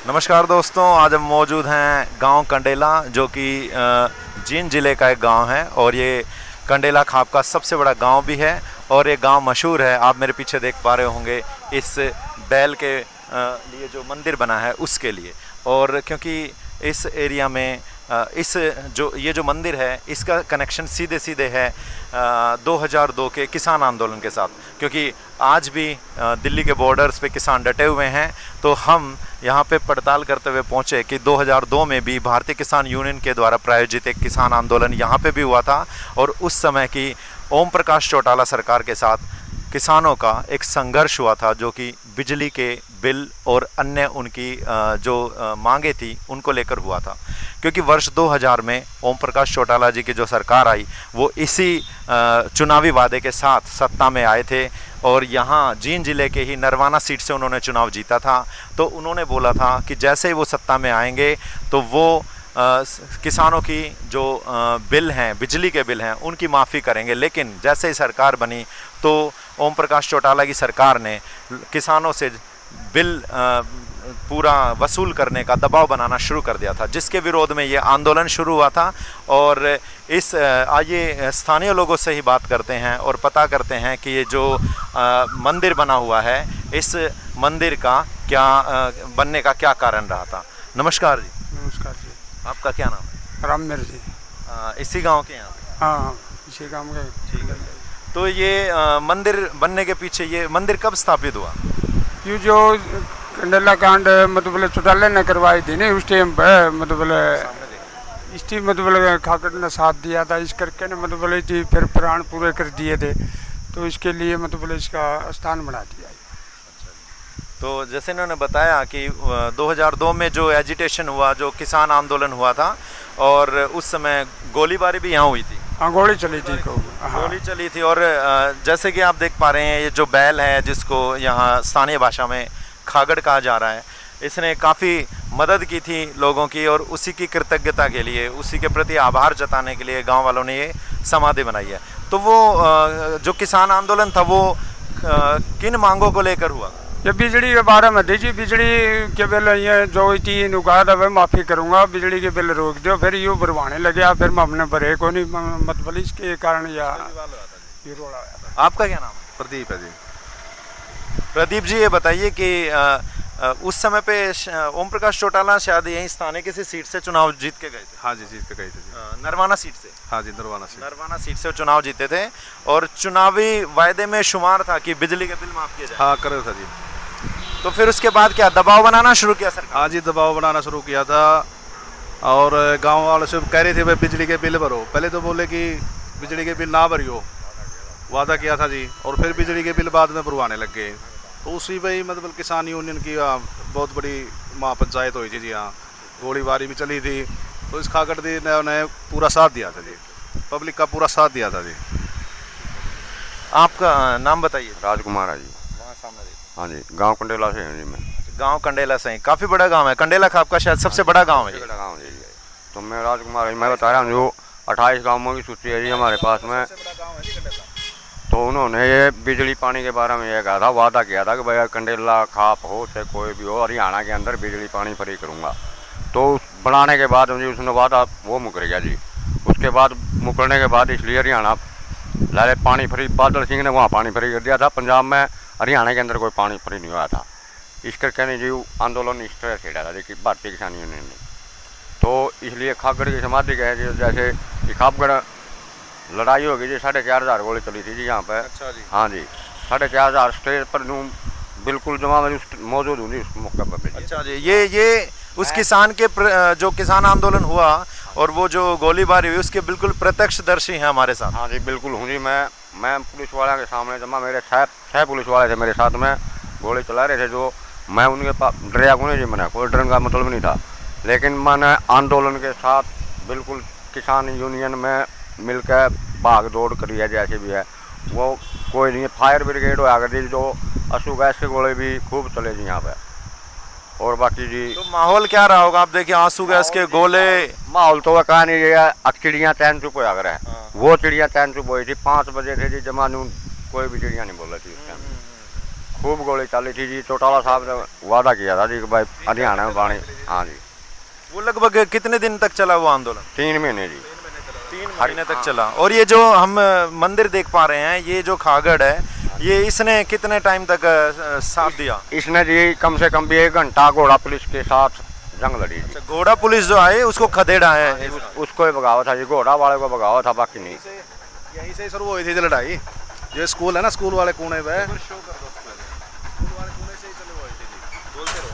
नमस्कार दोस्तों, आज हम मौजूद हैं गांव कंडेला, जो कि जींद ज़िले का एक गांव है और ये कंडेला खाप का सबसे बड़ा गांव भी है और ये गांव मशहूर है। आप मेरे पीछे देख पा रहे होंगे इस बैल के लिए जो मंदिर बना है उसके लिए। और क्योंकि इस एरिया में ये जो मंदिर है इसका कनेक्शन सीधे सीधे है 2002 के किसान आंदोलन के साथ, क्योंकि आज भी दिल्ली के बॉर्डर्स पे किसान डटे हुए हैं। तो हम यहाँ पे पड़ताल करते हुए पहुँचे कि 2002 में भी भारतीय किसान यूनियन के द्वारा प्रायोजित एक किसान आंदोलन यहाँ पे भी हुआ था और उस समय की ओम प्रकाश चौटाला सरकार के साथ किसानों का एक संघर्ष हुआ था, जो कि बिजली के बिल और अन्य उनकी जो मांगे थी उनको लेकर हुआ था। क्योंकि वर्ष 2000 में ओम प्रकाश चौटाला जी की जो सरकार आई वो इसी चुनावी वादे के साथ सत्ता में आए थे और यहाँ जींद ज़िले के ही नरवाना सीट से उन्होंने चुनाव जीता था। तो उन्होंने बोला था कि जैसे ही वो सत्ता में आएंगे तो वो किसानों की जो बिल हैं, बिजली के बिल हैं, उनकी माफ़ी करेंगे। लेकिन जैसे ही सरकार बनी तो ओम प्रकाश चौटाला की सरकार ने किसानों से बिल पूरा वसूल करने का दबाव बनाना शुरू कर दिया था, जिसके विरोध में ये आंदोलन शुरू हुआ था। और आइए स्थानीय लोगों से ही बात करते हैं और पता करते हैं कि ये जो मंदिर बना हुआ है, इस मंदिर का क्या बनने का क्या कारण रहा था। नमस्कार जी। नमस्कार जी। आपका क्या नाम है? राममेर जी। इसी गांव के यहाँ पे? हाँ, इसी गांव के। ठीक है। तो ये मंदिर बनने के पीछे ये मंदिर कब स्थापित हुआ? ये जो कंडेला कांड मतलब चौटाले ने करवाई थी ना उस टाइम पे, मतलब इस टाइम मतलब खाकर ने साथ दिया था, इस करके ने मतलब फिर प्राण पूरे कर दिए थे, तो इसके लिए मतलब इसका स्थान बना दिया। तो जैसे इन्होंने बताया कि 2002 में जो एजिटेशन हुआ, जो किसान आंदोलन हुआ था, और उस समय गोलीबारी भी यहाँ हुई थी। हाँ, गोली चली थी। गोली चली थी। और जैसे कि आप देख पा रहे हैं, ये जो बैल है जिसको यहाँ स्थानीय भाषा में खागड़ कहा जा रहा है, इसने काफ़ी मदद की थी लोगों की और उसी की कृतज्ञता के लिए, उसी के प्रति आभार जताने के लिए गांव वालों ने ये समाधि बनाई है। तो वो जो किसान आंदोलन था वो किन मांगों को लेकर हुआ? ये बिजली के बारे में जी, बिजली के बिल ये जो तीन उगा था वह माफ़ी करूँगा, बिजली के बिल रोक दो। फिर यूँ भरवाने लगे, फिर मैं हमने भरे को नहीं, मतलब इसके कारण ये रोड़ा आया। आपका क्या नाम है? प्रदीप है जी। प्रदीप जी, ये बताइए कि उस समय पे ओम प्रकाश चौटाला शायद यहीं स्थानीय किसी सीट से चुनाव जीत के गए थे। हाँ जी, जीत के गए थे जी। नरवाना सीट से? हाँ जी, नरवाना सीट से चुनाव जीते थे और चुनावी वायदे में शुमार था कि बिजली के बिल माफ किए जाए। हाँ, करे था जी। तो फिर उसके बाद क्या दबाव बनाना शुरू किया सरकार? हाँ जी, दबाव बनाना शुरू किया था और गांव वाले से कह रहे थे भाई बिजली के बिल भरो। पहले तो बोले कि बिजली के बिल ना भरियो, वादा किया था जी, और फिर बिजली के बिल बाद में भरवाने लग गए। तो उसी भाई मतलब किसान यूनियन की बहुत बड़ी महापंचायत हुई थी जी। हाँ, गोलीबारी भी चली थी, तो इस खागड़ दी ने पूरा साथ दिया था जी, पब्लिक का पूरा साथ दिया था जी। आपका नाम बताइए। राजकुमार है जी। वहाँ सामने देखिए। हाँ जी, गांव कंडेला से हूँ जी मैं। गांव कंडेला से? काफ़ी बड़ा गांव है कंडेला खाप का, शायद सबसे बड़ा गांव है। बड़ा गाँव है जी। तो मैं राजकुमार है, मैं बता रहा हूँ, जो 28 गाँवों की सूची है जी हमारे पास में। तो उन्होंने ये बिजली पानी के बारे में ये कहा था, वादा किया था कि भाई कंडेला खाप हो चाहे कोई भी हो, हरियाणा के अंदर बिजली पानी फ्री करूँगा। तो बनाने के बाद मुझे उसने वादा वो मुकर गया जी। उसके बाद मुकरने के बाद इसलिए हरियाणा लाले पानी फ्री, बादल सिंह ने वहाँ पानी फ्री कर दिया था। पंजाब में हरियाणा के अंदर कोई पानी फ्री नहीं हुआ था। इस करके नहीं जी आंदोलन इस तरह से डाला जी भारतीय किसान यूनियन ने। तो इसलिए खागड़ की समाधि गए जी, जैसे खापगढ़ लड़ाई हो गई जी, 4500 गोली चली थी जी यहाँ पे। अच्छा जी। हाँ जी, 4500 स्टेज पर बिल्कुल जमा में मौजूद हूँ जी उस मौके पर। अच्छा जी, ये उस किसान के जो किसान आंदोलन हुआ और वो जो गोलीबारी हुई उसके बिल्कुल प्रत्यक्षदर्शी हैं हमारे साथ। हाँ जी, बिल्कुल हूँ जी। मैं पुलिस वाले के सामने जमा, मेरे 6 पुलिस वाले थे मेरे साथ में, गोली चला रहे थे। जो मैं उनके पास डरिया को नहीं जी, मैंने कोई डरने का मतलब नहीं था। लेकिन मैंने आंदोलन के साथ बिल्कुल किसान यूनियन में मिलकर भाग दौड़ करी है, जैसे भी है वो कोई नहीं। फायर ब्रिगेड होया करती, जो आंसू गैस के गोले भी खूब चले जी यहाँ पे। और बाकी जी तो माहौल क्या रहा होगा? आप देखिए, आंसू गैस के गोले। माहौल तो कहा नहीं है, चिड़ियाँ चैन चुप होया करे। वो चिड़िया चैन चुप हुई थी। 5 बजे थे जी जमा, कोई भी चिड़िया नहीं बोल रही थी उस टाइम। खूब गोली चली थी जी। चौटाला साहब ने वादा किया था जी कि भाई हरियाणा में पानी। हाँ जी। वो लगभग कितने दिन तक चला वो आंदोलन? 3 महीने जी। 3 महीने तक चला। और ये जो हम मंदिर देख पा रहे हैं, ये जो खागड़ है, ये इसने कितने टाइम तक साथ दिया? इसने जी कम से कम भी 1 घंटा घोड़ा पुलिस के साथ जंग लड़ी जी। घोड़ा पुलिस जो आए उसको खदेड़ा है। उसको ही भगावा था जी, घोड़ा वाले को भगावा था, बाकी नहीं। यहीं से शुरू हुई थी जो लड़ाई। जो स्कूल है ना, स्कूल वाले कोने पे,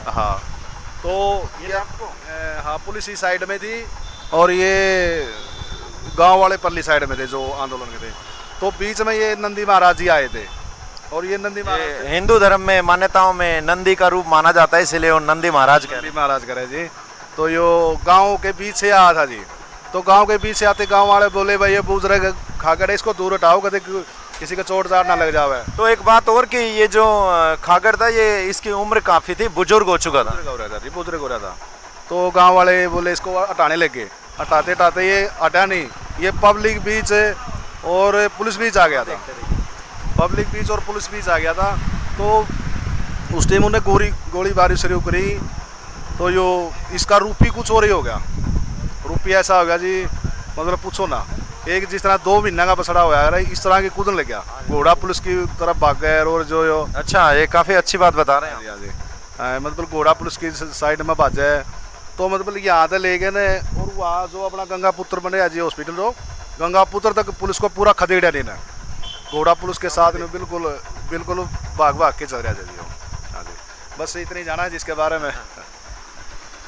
हाँ, तो ये हाँ पुलिस ही साइड में थी और ये गांव वाले परली साइड में थे जो आंदोलन के थे। तो बीच में ये नंदी महाराज जी आए थे और ये नंदी महाराज हिंदू धर्म में मान्यताओं में नंदी का रूप माना जाता है, इसलिए वो नंदी महाराज कह रहे हैं। महाराज करे जी। तो यो गांव के बीच से आया था जी। तो गांव के बीच से आते गांव वाले बोले भाई ये बुजुर्ग खागड़ है, इसको दूर हटाओ, कभी किसी का चोट चाट ना लग जावे। तो एक बात और कि ये जो खागड़ था, ये इसकी उम्र काफी थी, बुजुर्ग हो चुका था। बुजुर्ग हो रहा था। तो गांव वाले बोले इसको हटाने लगे। हटाते हटाते ये हटा नहीं, ये पब्लिक बीच और पुलिस बीच आ गया था। पब्लिक बीच और पुलिस बीच आ गया था। तो उस टाइम उन्हें गोलीबारी शुरू करी। तो यो इसका रूप ही कुछ और ही हो गया। रूप ही ऐसा हो गया जी, मतलब पूछो ना। एक जिस तरह 2 महीने का बसड़ा हुआ है, इस तरह की कूदने लग गया। घोड़ा पुलिस की तरफ भाग गया और जो यो अच्छा, ये काफी अच्छी बात बता रहे हैं। मतलब घोड़ा पुलिस की साइड में भाजा है। तो मतलब यहाँ तक ले गए ने और वहाँ जो अपना गंगा पुत्र बने है जी हॉस्पिटल, जो गंगा पुत्र तक पुलिस को पूरा खदेड़ा नहीं ना। घोड़ा पुलिस के साथ में बिल्कुल भाग के चल रहा है जी। हाँ जी, बस इतनी जाना है जिसके बारे में।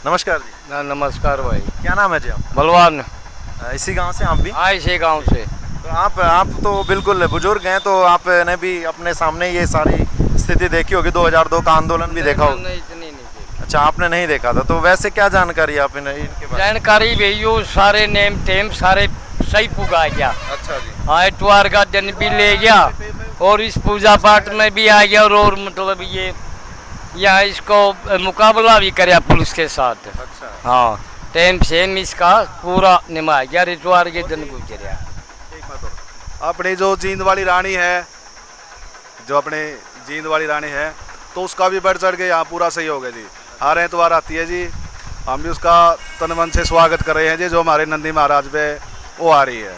नमस्कार जी। नमस्कार भाई। क्या नाम है जी आप? बलवान। इसी गांव से आप भी? हाँ, इसी गांव से। तो आप तो बिल्कुल बुजुर्ग हैं, तो आपने भी अपने सामने ये सारी स्थिति देखी होगी। 2002 का आंदोलन भी देखा होगा। नहीं, इतनी नहीं देखी। अच्छा, आपने नहीं देखा था। तो वैसे क्या जानकारी आपने इनके बारे में? जानकारी भी यो सारे नेम टेम सारे सही पुगा गया। अच्छा जी। हाँ, इतवार का दिन भी ले गया और इस पूजा पाठ में भी आ गया और मतलब ये यहाँ इसको मुकाबला भी कराया पुलिस के साथ। अच्छा। हाँ, टाइम सेम इसका पूरा निभा गया। इतवार के दिन गुजरा। अपनी जो जींद वाली रानी है, तो उसका भी बढ़ चढ़ के यहाँ पूरा सही हो गया जी। हर एतवार आती है जी, हम भी उसका तन मन से स्वागत कर रहे हैं जी। जो हमारे नंदी महाराज पे वो आ रही है,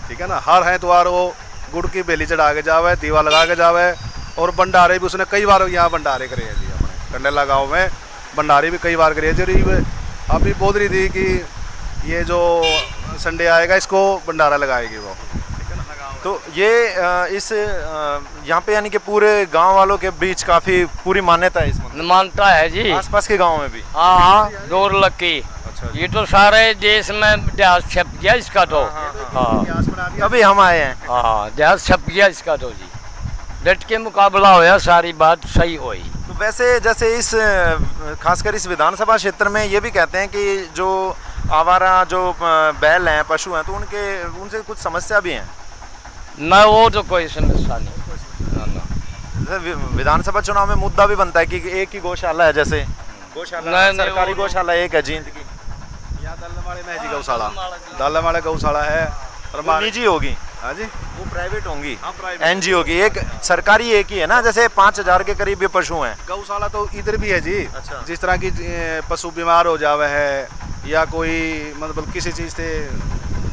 ठीक है ना। हर एतवार वो गुड़ की बेली चढ़ा के जावे, दीवा लगा के जावे। और भंडारे भी उसने कई बार यहाँ भंडारे करे हैं जी। अपने कंडेला गाँव में भंडारे भी कई बार करे हैं जी। अभी बोल रही थी कि ये जो संडे आएगा इसको भंडारा लगाएगी वो। तो ये इस यहाँ पे यानी कि पूरे गांव वालों के बीच काफी पूरी मान्यता है इस मंदिर। मानता है जी। आसपास के गांव में भी? हाँ, दौर लकी। अच्छा। ये तो सारे देश में इतिहास छप गया इसका तो। हाँ, अभी हम आए हैं। हाँ, इतिहास छप गया इसका तो जी। डट के मुकाबला होया, सारी बात सही हुई। तो वैसे जैसे इस खासकर इस विधानसभा क्षेत्र में ये भी कहते हैं कि जो आवारा जो बैल हैं, पशु हैं, तो उनसे कुछ समस्या भी हैं। न वो तो कोई समस्या नहीं। विधानसभा चुनाव में मुद्दा भी बनता है कि एक ही गौशाला है, जैसे गौशाला सरकारी गौशाला एक है जींद की। यहाँ दालमाड़े में है जी गौशाला। दालमाड़े गौशाला है वो निजी होगी। हाँ जी, वो प्राइवेट होंगी, प्राइवेट एनजीओ की। एक सरकारी एक ही है ना, जैसे 5000 के करीब ये पशु हैं। गौशाला तो इधर भी है जी। अच्छा। जिस तरह की पशु बीमार हो जावे है या कोई मतलब किसी चीज़ से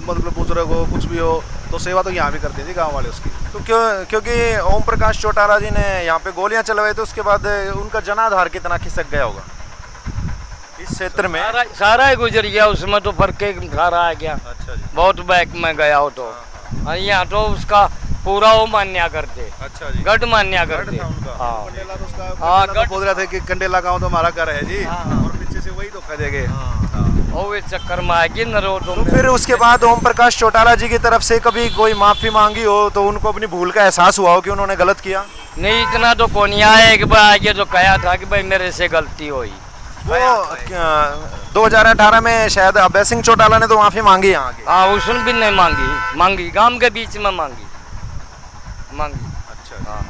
मतलब बुजुर्ग हो, कुछ भी हो, तो सेवा तो यहाँ भी करते हैं जी गाँव वाले उसकी। तो क्योंकि ओम प्रकाश चौटाला जी ने यहाँ पे गोलियां चलवाई, तो उसके बाद उनका जनाधार कितना खिसक गया होगा इस क्षेत्र में? सारा ही गुजर गया, उसमें तो फर्क सारा आ गया। अच्छा जी। बहुत बैक में गया हो तो। यहाँ तो उसका पूरा वो मान्या करते। अच्छा जी। गढ़ मान्या करते। हाँ, बोल रहे थे कि कंडेला गाँव तो हमारा घर है जी, और पीछे से वही धोखा देंगे। और इस चक्कर में आएगी न रो। तो फिर उसके बाद ओम प्रकाश चौटाला जी की तरफ से कभी कोई माफी मांगी हो, तो उनको अपनी भूल का एहसास हुआ हो कि उन्होंने गलत किया? नहीं, इतना तो कौन आया। एक बार आगे तो कहा था कि भाई मेरे से गलती हुई। वो 2018 में शायद अभय सिंह चौटाला ने तो माफी मांगी यहाँ की। हाँ, उसने भी नहीं मांगी गांव के बीच में मांगी। अच्छा। हाँ।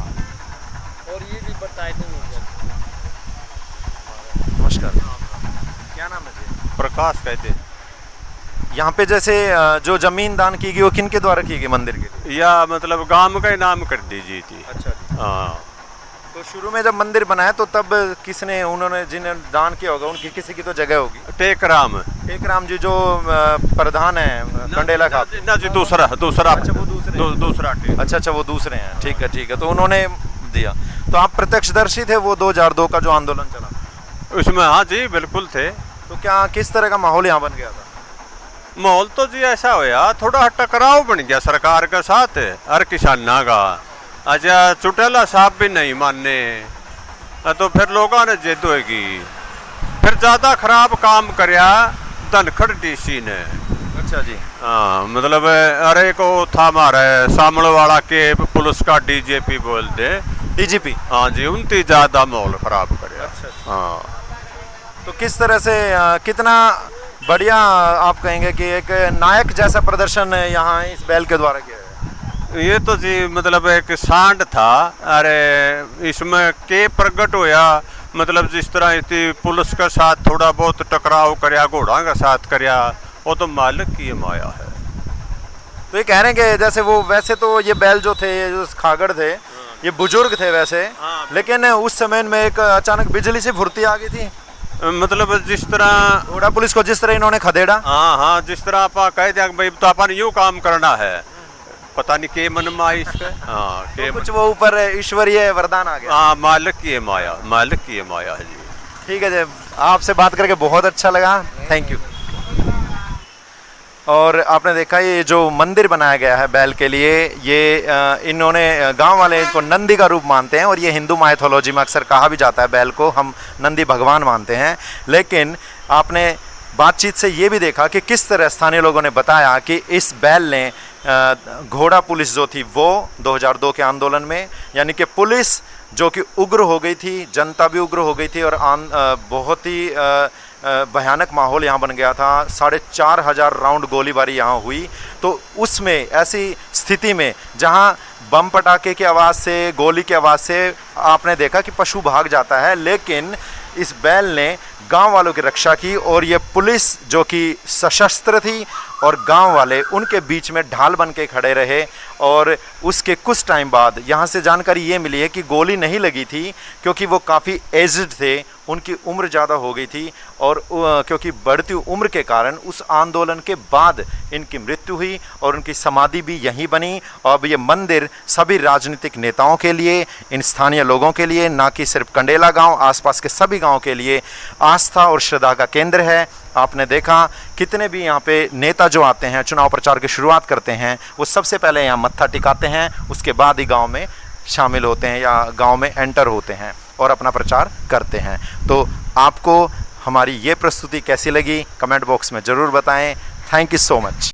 और ये भी बताए नहीं। नमस्कार, क्या नाम है जी? प्रकाश कहते। यहाँ पे जैसे जो जमीन दान की गई वो किन के द्वारा की गई मंदिर के लिए? या मतलब गांव का ही नाम कर दीजिए थी। अच्छा। हाँ, तो शुरू में जब मंदिर बनाया तो तब किसने, उन्होंने जिन्हें दान किया होगा उनकी किसी की तो जगह होगी। टेकराम टेकराम जी जो प्रधान है कंडेला खाप। ना जी, दूसरा अच्छा, वो दूसरे हैं। दूसरा अच्छा, वो दूसरे हैं। ठीक है, तो उन्होंने दिया। तो आप प्रत्यक्षदर्शी थे वो 2002 का जो आंदोलन चला उसमें? हाँ जी, बिल्कुल थे। तो क्या किस तरह का माहौल यहाँ बन गया था? माहौल तो जी ऐसा होया, थोड़ा टकराव बन गया सरकार के साथ और किसाना का। अच्छा, चुटेला साहब भी नहीं माने तो फिर लोगों ने जिद होगी, फिर ज़्यादा खराब काम करया धनखड़ डीसी ने। अच्छा जी। हाँ, मतलब अरे को था हमारे सामने वाला के पुलिस का डीजीपी बोलते, डीजीपी। हाँ जी, उनकी ज़्यादा माहौल खराब करया। अच्छा। हाँ, तो किस तरह से कितना बढ़िया आप कहेंगे कि एक नायक जैसा प्रदर्शन यहाँ इस बैल के द्वारा किया है? ये तो जी मतलब एक सांड था। अरे इसमें के प्रकट होया, मतलब जिस तरह इतनी पुलिस के साथ थोड़ा बहुत टकराव करया, घोड़ा के साथ करया, वो तो मालिक की माया है। तो ये कह रहे हैं कि जैसे वो, वैसे तो ये बैल जो थे, ये जो खागड़ थे, ये बुजुर्ग थे वैसे, लेकिन उस समय में एक अचानक बिजली से फुर्ती आ गई थी। मतलब जिस तरह घोड़ा पुलिस को जिस तरह इन्होंने खदेड़ा। हाँ, जिस तरह आप कह दिया भाई तो अपन यूँ काम करना है, पता नहीं के मन में आई इसका। हाँ, तो कुछ वो ऊपर ईश्वरीय वरदान आ गया। हाँ, मालिक की माया, मालिक की माया है जी। ठीक है जी, आपसे बात करके बहुत अच्छा लगा, थैंक यू। और आपने देखा ये जो मंदिर बनाया गया है बैल के लिए, ये इन्होंने, गांव वाले इनको नंदी का रूप मानते हैं और ये हिंदू माइथोलॉजी में अक्सर कहा भी जाता है बैल को हम नंदी भगवान मानते हैं। लेकिन आपने बातचीत से ये भी देखा कि किस तरह स्थानीय लोगों ने बताया कि इस बैल ने घोड़ा पुलिस जो थी वो 2002 के आंदोलन में, यानी कि पुलिस जो कि उग्र हो गई थी, जनता भी उग्र हो गई थी और बहुत ही भयानक माहौल यहाँ बन गया था। 4,500 राउंड गोलीबारी यहाँ हुई। तो उसमें ऐसी स्थिति में जहाँ बम पटाखे की आवाज़ से, गोली की आवाज़ से आपने देखा कि पशु भाग जाता है, लेकिन इस बैल ने गांव वालों की रक्षा की और ये पुलिस जो कि सशस्त्र थी और गांव वाले उनके बीच में ढाल बन के खड़े रहे। और उसके कुछ टाइम बाद यहाँ से जानकारी ये मिली है कि गोली नहीं लगी थी क्योंकि वो काफ़ी एज्ड थे, उनकी उम्र ज़्यादा हो गई थी और क्योंकि बढ़ती उम्र के कारण उस आंदोलन के बाद इनकी मृत्यु हुई और उनकी समाधि भी यहीं बनी। और अब ये मंदिर सभी राजनीतिक नेताओं के लिए, इन स्थानीय लोगों के लिए, ना कि सिर्फ कंडेला गांव, आसपास के सभी गांवों के लिए आस्था और श्रद्धा का केंद्र है। आपने देखा कितने भी यहाँ पे नेता जो आते हैं, चुनाव प्रचार की शुरुआत करते हैं, वो सबसे पहले यहाँ मत्था टिकाते हैं, उसके बाद ही गांव में शामिल होते हैं या गांव में एंटर होते हैं और अपना प्रचार करते हैं। तो आपको हमारी ये प्रस्तुति कैसी लगी कमेंट बॉक्स में ज़रूर बताएं। Thank you so much.